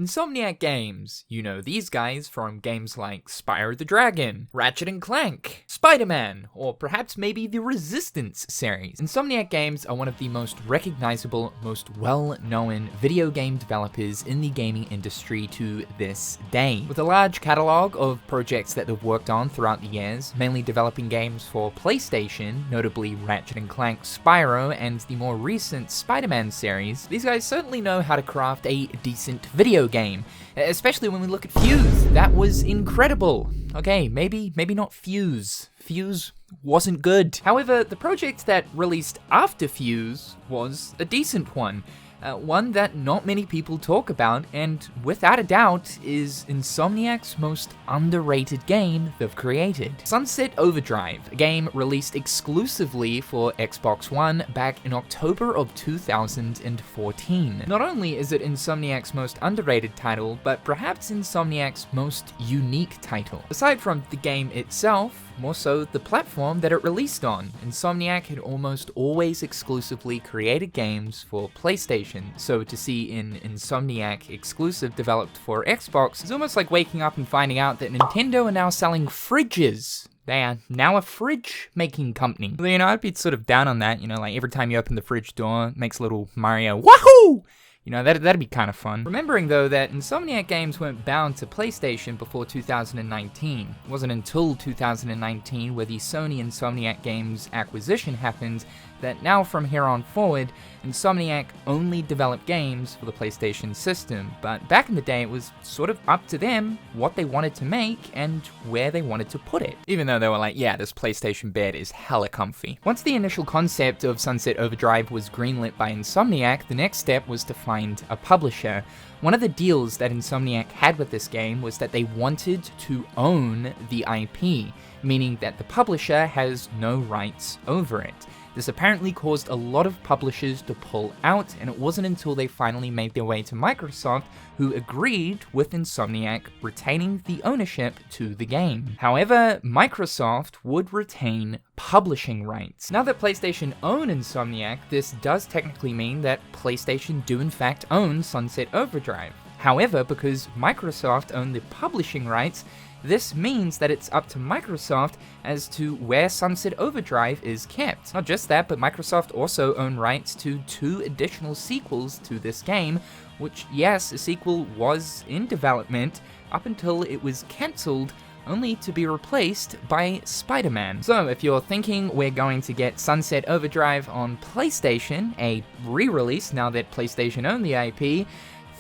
Insomniac Games, you know these guys from games like Spyro the Dragon, Ratchet Clank, Spider-Man, or perhaps maybe the Resistance series. Insomniac Games are one of the most recognizable, most well-known video game developers in the gaming industry to this day. With a large catalog of projects that they've worked on throughout the years, mainly developing games for PlayStation, notably Ratchet Clank, Spyro, and the more recent Spider-Man series, these guys certainly know how to craft a decent video game, especially when we look at Fuse. That was incredible. Okay, maybe not Fuse. Fuse wasn't good. However, the project that released after Fuse was a decent one. One that not many people talk about, and without a doubt is Insomniac's most underrated game they've created. Sunset Overdrive, a game released exclusively for Xbox One back in October of 2014. Not only is it Insomniac's most underrated title, but perhaps Insomniac's most unique title. Aside from the game itself, more so the platform that it released on. Insomniac had almost always exclusively created games for PlayStation, so to see an Insomniac exclusive developed for Xbox is almost like waking up and finding out that Nintendo are now selling fridges. They are now a fridge making company. You know, I'd be sort of down on that, you know, like every time you open the fridge door, it makes a little Mario wahoo! You know, that'd be kind of fun. Remembering though that Insomniac Games weren't bound to PlayStation before 2019. It wasn't until 2019 where the Sony Insomniac Games acquisition happened that now from here on forward, Insomniac only developed games for the PlayStation system, but back in the day it was sort of up to them what they wanted to make and where they wanted to put it. Even though they were like, yeah, this PlayStation bed is hella comfy. Once the initial concept of Sunset Overdrive was greenlit by Insomniac, the next step was to find a publisher. One of the deals that Insomniac had with this game was that they wanted to own the IP, meaning that the publisher has no rights over it. This apparently caused a lot of publishers to pull out, and it wasn't until they finally made their way to Microsoft who agreed with Insomniac retaining the ownership to the game. However, Microsoft would retain publishing rights. Now that PlayStation own Insomniac, this does technically mean that PlayStation do in fact own Sunset Overdrive. However, because Microsoft own the publishing rights, this means that it's up to Microsoft as to where Sunset Overdrive is kept. Not just that, but Microsoft also own rights to 2 additional sequels to this game, which, yes, a sequel was in development up until it was cancelled, only to be replaced by Spider-Man. So if you're thinking we're going to get Sunset Overdrive on PlayStation, a re-release now that PlayStation own the IP,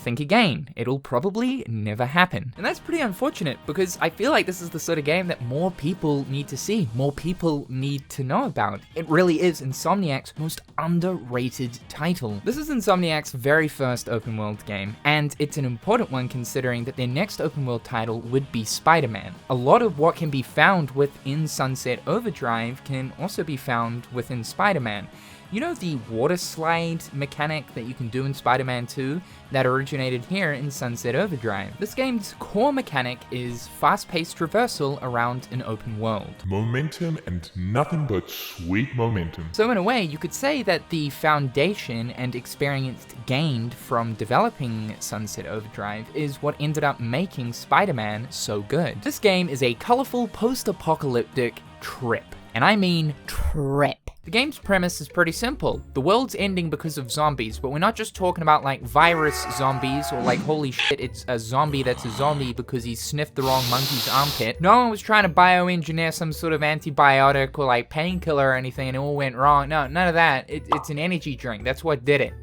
think again. It'll probably never happen. And that's pretty unfortunate because I feel like this is the sort of game that more people need to see, more people need to know about. It really is Insomniac's most underrated title. This is Insomniac's very first open world game, and it's an important one considering that their next open world title would be Spider-Man. A lot of what can be found within Sunset Overdrive can also be found within Spider-Man. You know the water slide mechanic that you can do in Spider-Man 2 that originated here in Sunset Overdrive? This game's core mechanic is fast-paced traversal around an open world. Momentum and nothing but sweet momentum. So in a way, you could say that the foundation and experience gained from developing Sunset Overdrive is what ended up making Spider-Man so good. This game is a colorful post-apocalyptic trip. And I mean trip. The game's premise is pretty simple. The world's ending because of zombies, but we're not just talking about like virus zombies or like holy shit, it's a zombie that's a zombie because he sniffed the wrong monkey's armpit. No one was trying to bioengineer some sort of antibiotic or like painkiller or anything and it all went wrong. No, none of that. It's an energy drink. That's what did it.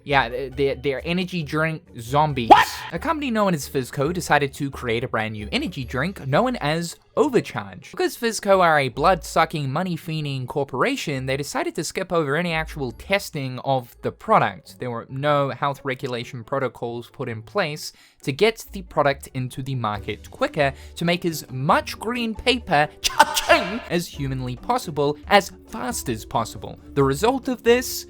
Yeah, they're energy drink zombies. What? A company known as Fizco decided to create a brand new energy drink known as Overcharge. Because Fizco are a blood-sucking, money-fiending corporation, they decided to skip over any actual testing of the product. There were no health regulation protocols put in place to get the product into the market quicker to make as much green paper cha-ching as humanly possible, as fast as possible. The result of this?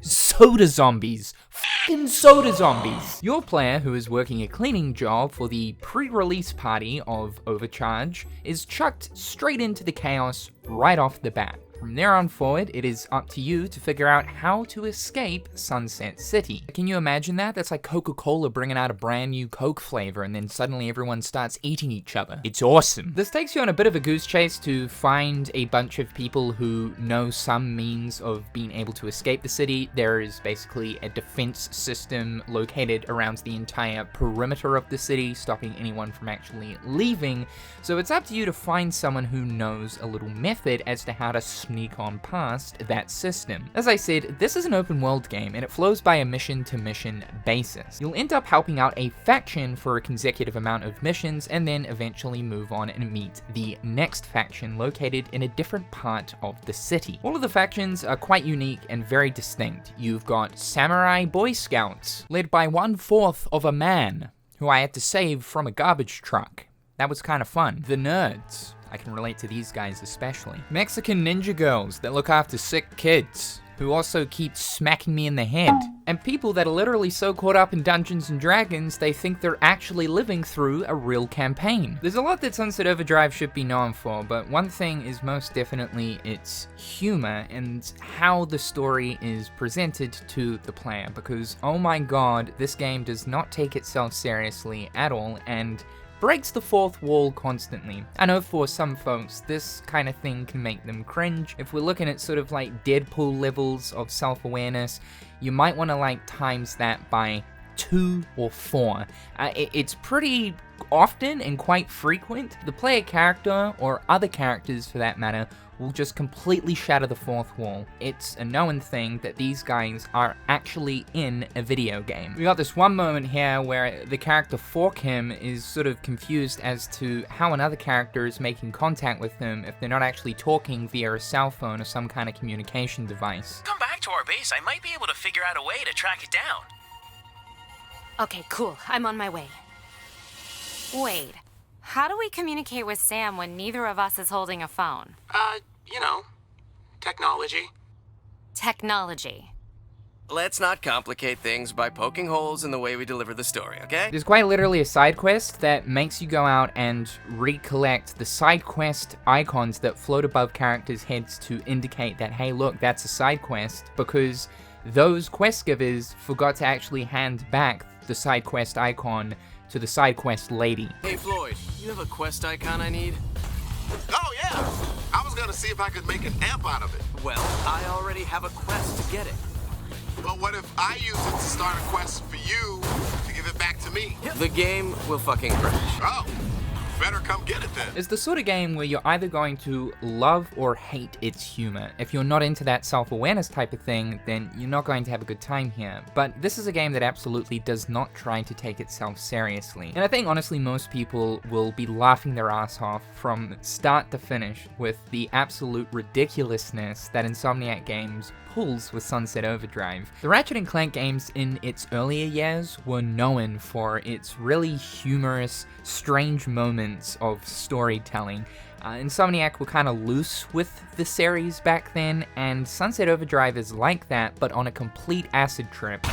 Soda zombies. Fucking soda zombies. Your player, who is working a cleaning job for the pre-release party of Overcharge, is chucked straight into the chaos right off the bat. From there on forward, it is up to you to figure out how to escape Sunset City. Can you imagine that? That's like Coca-Cola bringing out a brand new Coke flavor and then suddenly everyone starts eating each other. It's awesome. This takes you on a bit of a goose chase to find a bunch of people who know some means of being able to escape the city. There is basically a defense system located around the entire perimeter of the city, stopping anyone from actually leaving. So it's up to you to find someone who knows a little method as to how to sneak on past that system. As I said, this is an open world game and it flows by a mission to mission basis. You'll end up helping out a faction for a consecutive amount of missions and then eventually move on and meet the next faction located in a different part of the city. All of the factions are quite unique and very distinct. You've got Samurai Boy Scouts, led by 1/4 of a man, who I had to save from a garbage truck. That was kind of fun. The Nerds. I can relate to these guys especially. Mexican ninja girls that look after sick kids, who also keep smacking me in the head. And people that are literally so caught up in Dungeons and Dragons, they think they're actually living through a real campaign. There's a lot that Sunset Overdrive should be known for, but one thing is most definitely its humor and how the story is presented to the player, because oh my god, this game does not take itself seriously at all and breaks the fourth wall constantly. I know for some folks, this kind of thing can make them cringe. If we're looking at sort of like Deadpool levels of self-awareness, you might want to like times that by 2 or 4. It's pretty often and quite frequent. The player character, or other characters for that matter, will just completely shatter the fourth wall. It's a known thing that these guys are actually in a video game. We got this one moment here where the character Forkham is sort of confused as to how another character is making contact with him if they're not actually talking via a cell phone or some kind of communication device. Come back to our base, I might be able to figure out a way to track it down. Okay, cool. I'm on my way. Wait, how do we communicate with Sam when neither of us is holding a phone? You know, technology. Technology. Let's not complicate things by poking holes in the way we deliver the story, okay? There's quite literally a side quest that makes you go out and recollect the side quest icons that float above characters' heads to indicate that, hey look, that's a side quest, because those quest givers forgot to actually hand back the side quest icon to the side quest lady. Hey Floyd, you have a quest icon I need? Oh yeah! I was gonna see if I could make an amp out of it. Well, I already have a quest to get it. But what if I use it to start a quest for you to give it back to me? The game will fucking crash. Oh, better come get it then. It's the sort of game where you're either going to love or hate its humor. If you're not into that self-awareness type of thing, then you're not going to have a good time here. But this is a game that absolutely does not try to take itself seriously. And I think honestly most people will be laughing their ass off from start to finish with the absolute ridiculousness that Insomniac Games pulls with Sunset Overdrive. The Ratchet Clank games in its earlier years were known for its really humorous, strange moments of storytelling. Insomniac were kind of loose with the series back then, and Sunset Overdrive is like that, but on a complete acid trip.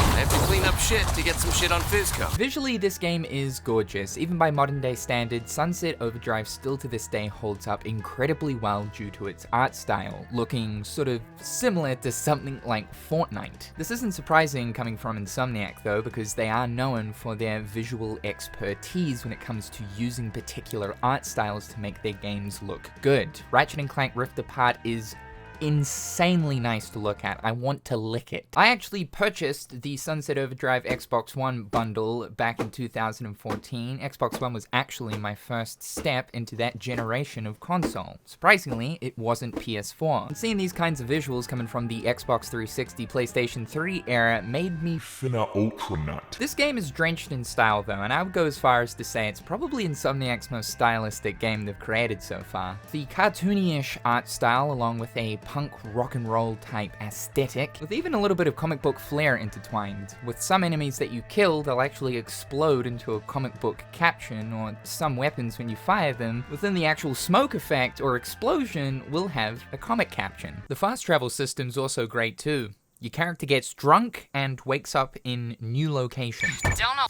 I have to clean up shit to get some shit on Fizco. Visually, this game is gorgeous. Even by modern day standards, Sunset Overdrive still to this day holds up incredibly well due to its art style, looking sort of similar to something like Fortnite. This isn't surprising coming from Insomniac though, because they are known for their visual expertise when it comes to using particular art styles to make their games look good. Ratchet Clank Rift Apart is insanely nice to look at. I want to lick it. I actually purchased the Sunset Overdrive Xbox One bundle back in 2014. Xbox One was actually my first step into that generation of console. Surprisingly, it wasn't PS4. And seeing these kinds of visuals coming from the Xbox 360, PlayStation 3 era made me Finna ultra nut. This game is drenched in style though, and I would go as far as to say it's probably Insomniac's most stylistic game they've created so far. The cartoony-ish art style along with a punk rock and roll type aesthetic, with even a little bit of comic book flair intertwined. With some enemies that you kill, they'll actually explode into a comic book caption, or some weapons when you fire them, within the actual smoke effect or explosion will have a comic caption. The fast travel system's also great too. Your character gets drunk and wakes up in new locations. Don't know.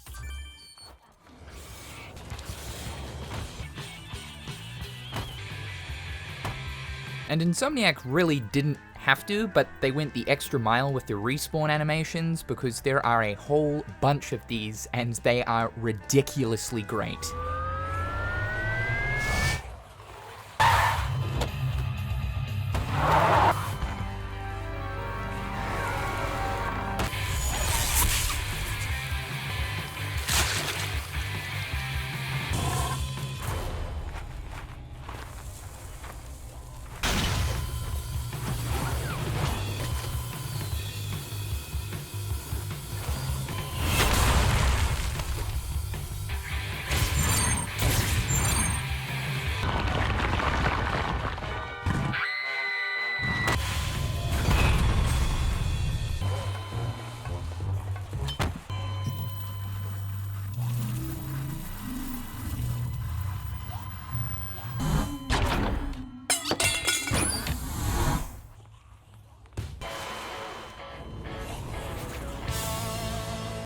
And Insomniac really didn't have to, but they went the extra mile with the respawn animations because there are a whole bunch of these and they are ridiculously great.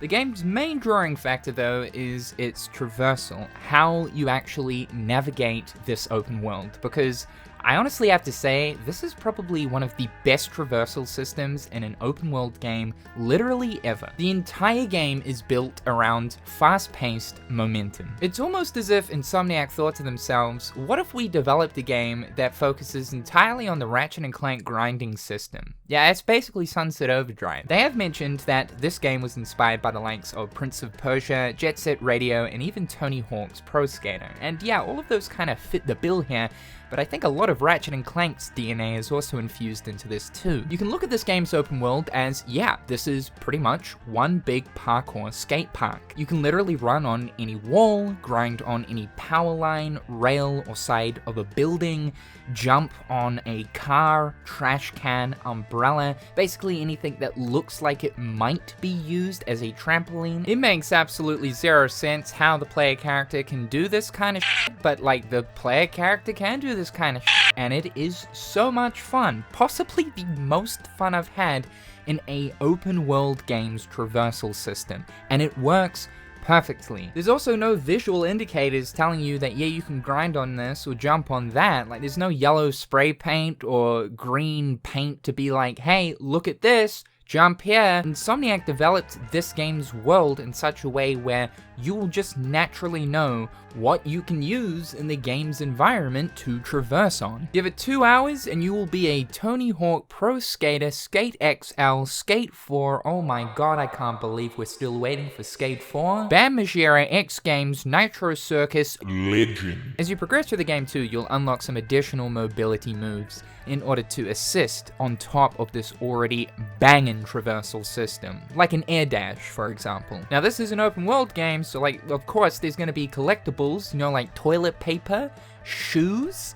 The game's main drawing factor, though, is its traversal, how you actually navigate this open world, because I honestly have to say, this is probably one of the best traversal systems in an open world game literally ever. The entire game is built around fast-paced momentum. It's almost as if Insomniac thought to themselves, what if we developed a game that focuses entirely on the Ratchet & Clank grinding system? Yeah, it's basically Sunset Overdrive. They have mentioned that this game was inspired by the likes of Prince of Persia, Jet Set Radio, and even Tony Hawk's Pro Skater. And yeah, all of those kind of fit the bill here, but I think a lot of Ratchet & Clank's DNA is also infused into this too. You can look at this game's open world as, yeah, this is pretty much one big parkour skate park. You can literally run on any wall, grind on any power line, rail, or side of a building, jump on a car, trash can, umbrella, basically anything that looks like it might be used as a trampoline. It makes absolutely zero sense how the player character can do this kind of shit, but like the player character can do this kind of shit, and it is so much fun. Possibly the most fun I've had in a open world game's traversal system, and it works perfectly. There's also no visual indicators telling you that, yeah, you can grind on this or jump on that. Like, there's no yellow spray paint or green paint to be like, hey, look at this, jump here. Insomniac developed this game's world in such a way where you will just naturally know what you can use in the game's environment to traverse on. Give it 2 hours and you will be a Tony Hawk Pro Skater, Skate XL, Skate 4, oh my god, I can't believe we're still waiting for Skate 4, Bam Margera X Games, Nitro Circus, Legend. As you progress through the game too, you'll unlock some additional mobility moves in order to assist on top of this already banging traversal system, like an air dash, for example. Now this is an open world game, so like, of course, there's gonna be collectibles, you know, like toilet paper, shoes,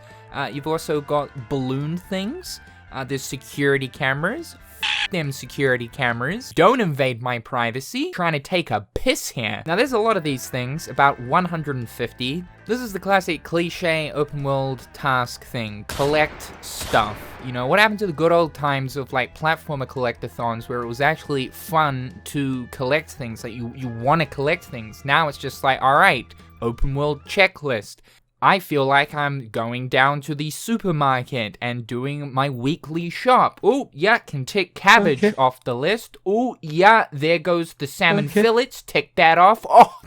you've also got balloon things, there's security cameras. Them security cameras. Don't invade my privacy. Trying to take a piss here. Now there's a lot of these things, about 150. This is the classic cliche open world task thing. Collect stuff. You know, what happened to the good old times of like platformer collectathons where it was actually fun to collect things, like you want to collect things. Now it's just like, alright, open world checklist. I feel like I'm going down to the supermarket and doing my weekly shop. Oh, yeah, can tick cabbage off the list. Oh, yeah, there goes the salmon fillets. Tick that off. Oh,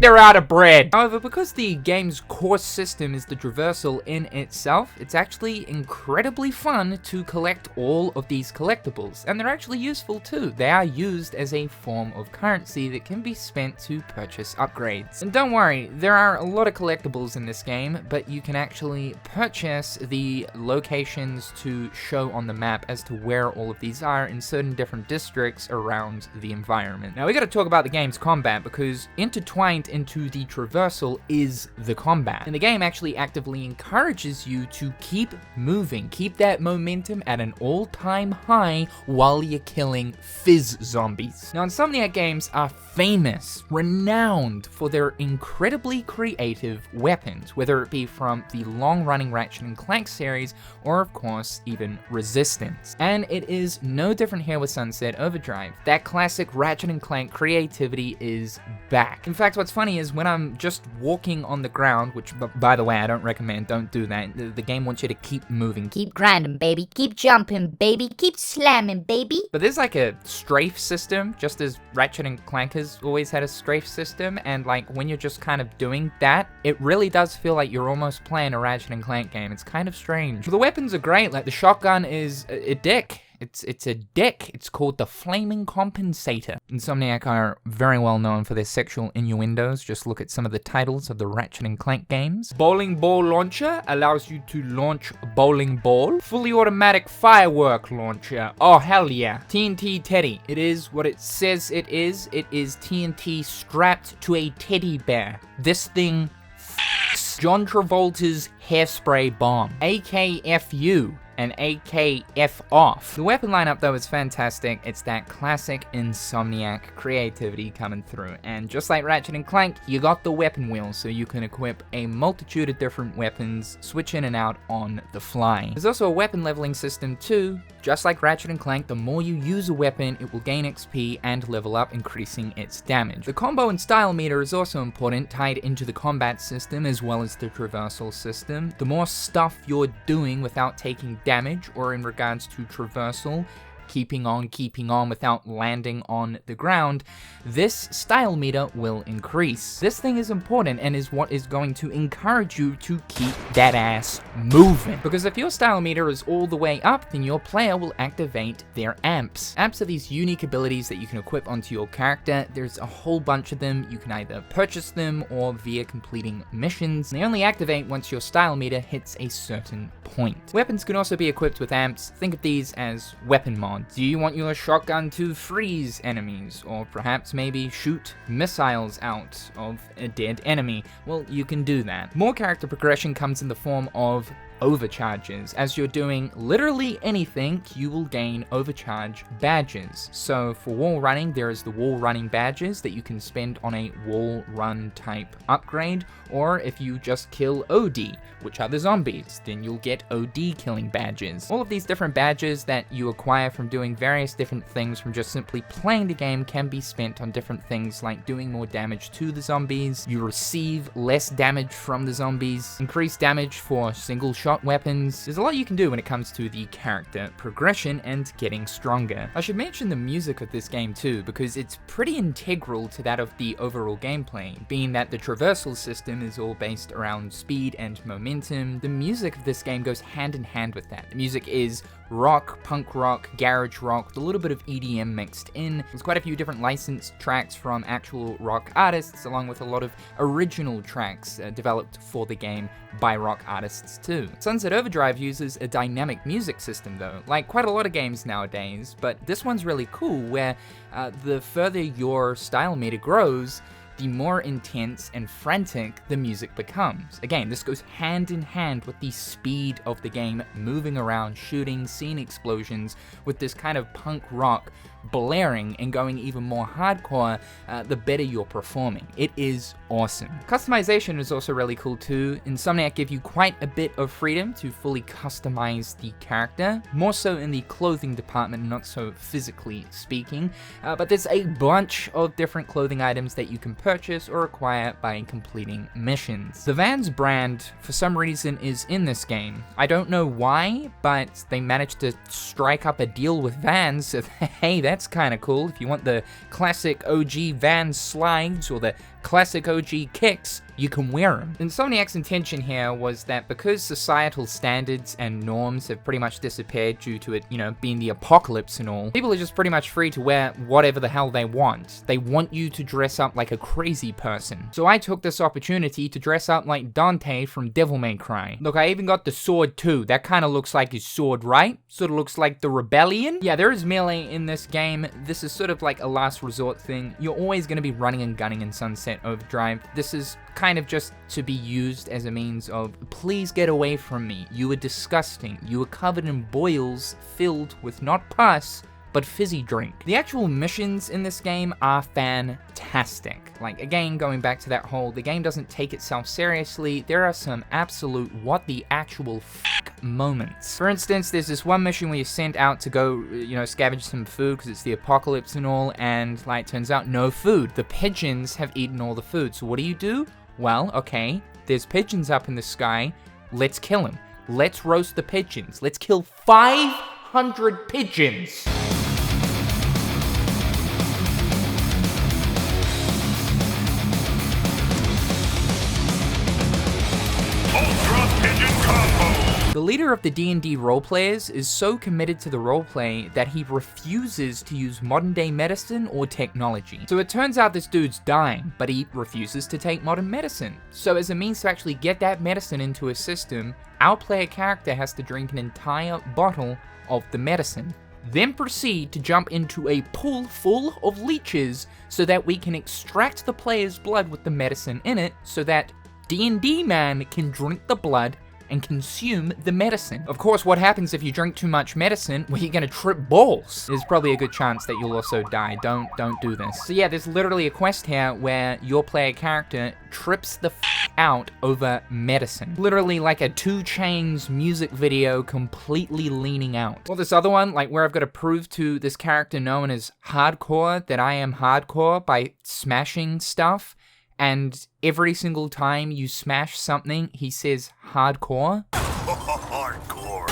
they're out of bread. However, because the game's core system is the traversal in itself, it's actually incredibly fun to collect all of these collectibles, and they're actually useful too. They are used as a form of currency that can be spent to purchase upgrades. And don't worry, there are a lot of collectibles in this game, but you can actually purchase the locations to show on the map as to where all of these are in certain different districts around the environment. Now we gotta talk about the game's combat, because intertwined into the traversal is the combat. And the game actually actively encourages you to keep moving, keep that momentum at an all-time high while you're killing fizz zombies. Now Insomniac Games are famous, renowned for their incredibly creative weapons, whether it be from the long-running Ratchet & Clank series or of course even Resistance. And it is no different here with Sunset Overdrive. That classic Ratchet & Clank creativity is back. In fact, what's what's funny is when I'm just walking on the ground, which by the way, I don't recommend, don't do that. The game wants you to keep moving. Keep grinding, baby. Keep jumping, baby. Keep slamming, baby. But there's like a strafe system, just as Ratchet and Clank has always had a strafe system, and like when you're just kind of doing that, it really does feel like you're almost playing a Ratchet and Clank game. It's kind of strange. The weapons are great, like the shotgun is a dick. It's a dick. It's called the Flaming Compensator. Insomniac are very well known for their sexual innuendos. Just look at some of the titles of the Ratchet and Clank games. Bowling Ball Launcher allows you to launch a bowling ball. Fully automatic firework launcher. Oh, hell yeah. TNT Teddy. It is what it says it is. It is TNT strapped to a teddy bear. This thing f***s John Travolta's hairspray bomb. AKFU. And AKF off. The weapon lineup though is fantastic. It's that classic Insomniac creativity coming through. And just like Ratchet and Clank, you got the weapon wheel so you can equip a multitude of different weapons, switch in and out on the fly. There's also a weapon leveling system too. Just like Ratchet and Clank, the more you use a weapon, it will gain XP and level up, increasing its damage. The combo and style meter is also important, tied into the combat system as well as the traversal system. The more stuff you're doing without taking damage, or in regards to traversal, keeping on without landing on the ground, this style meter will increase. This thing is important and is what is going to encourage you to keep that ass moving. Because if your style meter is all the way up, then your player will activate their amps. Amps are these unique abilities that you can equip onto your character. There's a whole bunch of them. You can either purchase them or via completing missions. They only activate once your style meter hits a certain point. Weapons can also be equipped with amps. Think of these as weapon mods. Do you want your shotgun to freeze enemies, or perhaps maybe shoot missiles out of a dead enemy? Well, you can do that. More character progression comes in the form of overcharges. As you're doing literally anything, you will gain overcharge badges. So for wall running, there is the wall running badges that you can spend on a wall run type upgrade, or if you just kill OD, which are the zombies, then you'll get OD killing badges. All of these different badges that you acquire from doing various different things from just simply playing the game can be spent on different things like doing more damage to the zombies. You receive less damage from the zombies, increased damage for single shot weapons. There's a lot you can do when it comes to the character progression and getting stronger. I should mention the music of this game too, because it's pretty integral to that of the overall gameplay, being that the traversal system is all based around speed and momentum. The music of this game goes hand in hand with that. The music is rock, punk rock, garage rock, with a little bit of EDM mixed in. There's quite a few different licensed tracks from actual rock artists, along with a lot of original tracks developed for the game by rock artists too. Sunset Overdrive uses a dynamic music system though, like quite a lot of games nowadays, but this one's really cool where the further your style meter grows, the more intense and frantic the music becomes. Again, this goes hand in hand with the speed of the game, moving around, shooting, seeing explosions, with this kind of punk rock blaring and going even more hardcore, the better you're performing. It is awesome. Customization is also really cool too. Insomniac give you quite a bit of freedom to fully customize the character, more so in the clothing department, not so physically speaking, but there's a bunch of different clothing items that you can purchase or acquire by completing missions. The Vans brand, for some reason, is in this game. I don't know why, but they managed to strike up a deal with Vans, so hey, that's kind of cool. If you want the classic OG Vans slides or the classic OG kicks, you can wear them. Insomniac's intention here was that because societal standards and norms have pretty much disappeared due to it, being the apocalypse and all, people are just pretty much free to wear whatever the hell they want. They want you to dress up like a crazy person. So I took this opportunity to dress up like Dante from Devil May Cry. Look, I even got the sword too. That kind of looks like his sword, right? Sort of looks like the rebellion. Yeah, there is melee in this game. This is sort of like a last resort thing. You're always going to be running and gunning in Sunset Overdrive. This is kind of just to be used as a means of, please get away from me. You are disgusting. You are covered in boils filled with not pus, but fizzy drink. The actual missions in this game are fantastic. Like, again, going back to that whole, the game doesn't take itself seriously. There are some absolute what the actual fuck moments. For instance, there's this one mission where you're sent out to go, scavenge some food because it's the apocalypse and all, and like turns out no food. The pigeons have eaten all the food. So what do? Well, okay, there's pigeons up in the sky. Let's kill them. Let's roast the pigeons. Let's kill 500 pigeons. The leader of the D&D roleplayers is so committed to the roleplay that he refuses to use modern day medicine or technology. So it turns out this dude's dying, but he refuses to take modern medicine. So as a means to actually get that medicine into his system, our player character has to drink an entire bottle of the medicine, then proceed to jump into a pool full of leeches so that we can extract the player's blood with the medicine in it so that D&D man can drink the blood and consume the medicine. Of course, what happens if you drink too much medicine? Well, you're gonna trip balls. There's probably a good chance that you'll also die. Don't do this. So yeah, there's literally a quest here where your player character trips the out over medicine. Literally like a 2 Chainz music video completely leaning out. Well, this other one, like where I've got to prove to this character known as Hardcore that I am hardcore by smashing stuff. And every single time you smash something, he says hardcore. Hardcore.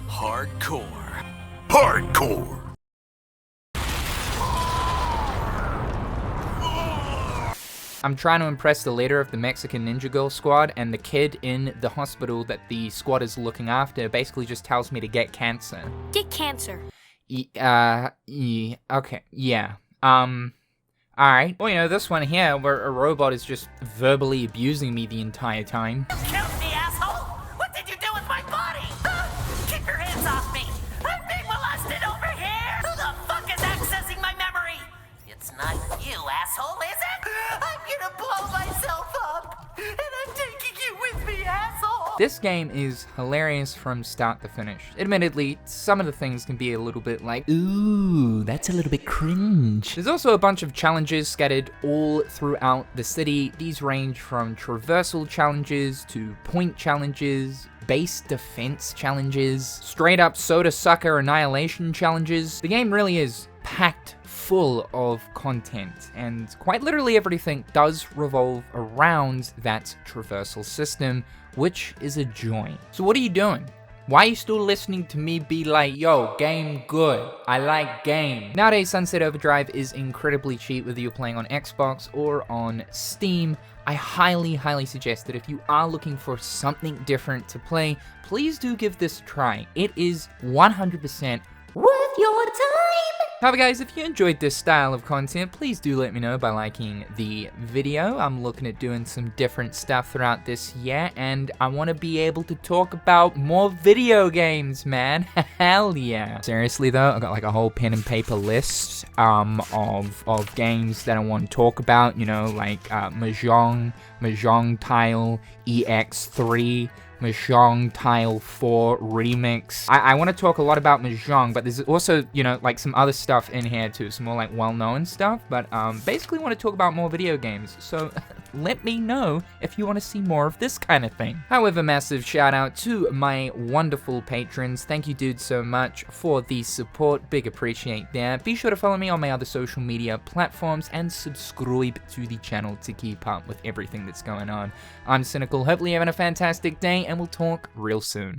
Hardcore. Hardcore. I'm trying to impress the leader of the Mexican Ninja Girl squad, and the kid in the hospital that the squad is looking after basically just tells me to get cancer. Get cancer. Okay, yeah. Alright. Well, this one here, where a robot is just verbally abusing me the entire time. Killed me, asshole! What did you do with my body? Keep your hands off me! I'm being molested over here! Who the fuck is accessing my memory? It's not you, asshole, is it? I'm gonna blow myself up! And I'm taking you with me, asshole! This game is hilarious from start to finish. Admittedly, some of the things can be a little bit like, ooh, that's a little bit cringe. There's also a bunch of challenges scattered all throughout the city. These range from traversal challenges to point challenges, base defense challenges, straight up soda sucker annihilation challenges. The game really is packed full of content, and quite literally everything does revolve around that traversal system, which is a joy. So what are you doing? Why are you still listening to me be like, yo, game good, I like game? Nowadays, Sunset Overdrive is incredibly cheap, whether you're playing on Xbox or on Steam. I highly suggest that if you are looking for something different to play, please do give this a try. It is 100% worth your time. However guys, if you enjoyed this style of content, please do let me know by liking the video. I'm looking at doing some different stuff throughout this year, and I want to be able to talk about more video games, man. Hell yeah. Seriously though, I got like a whole pen and paper list of games that I want to talk about, like Mahjong Tile EX3, Mahjong Tile 4 Remix. I want to talk a lot about Mahjong, but there's also, like some other stuff in here too, some more like well-known stuff, but basically want to talk about more video games, so let me know if you want to see more of this kind of thing. However, massive shout out to my wonderful patrons. Thank you dudes so much for the support, big appreciate that. Be sure to follow me on my other social media platforms and subscribe to the channel to keep up with everything that's going on. I'm Cynical, hopefully you're having a fantastic day, and we'll talk real soon.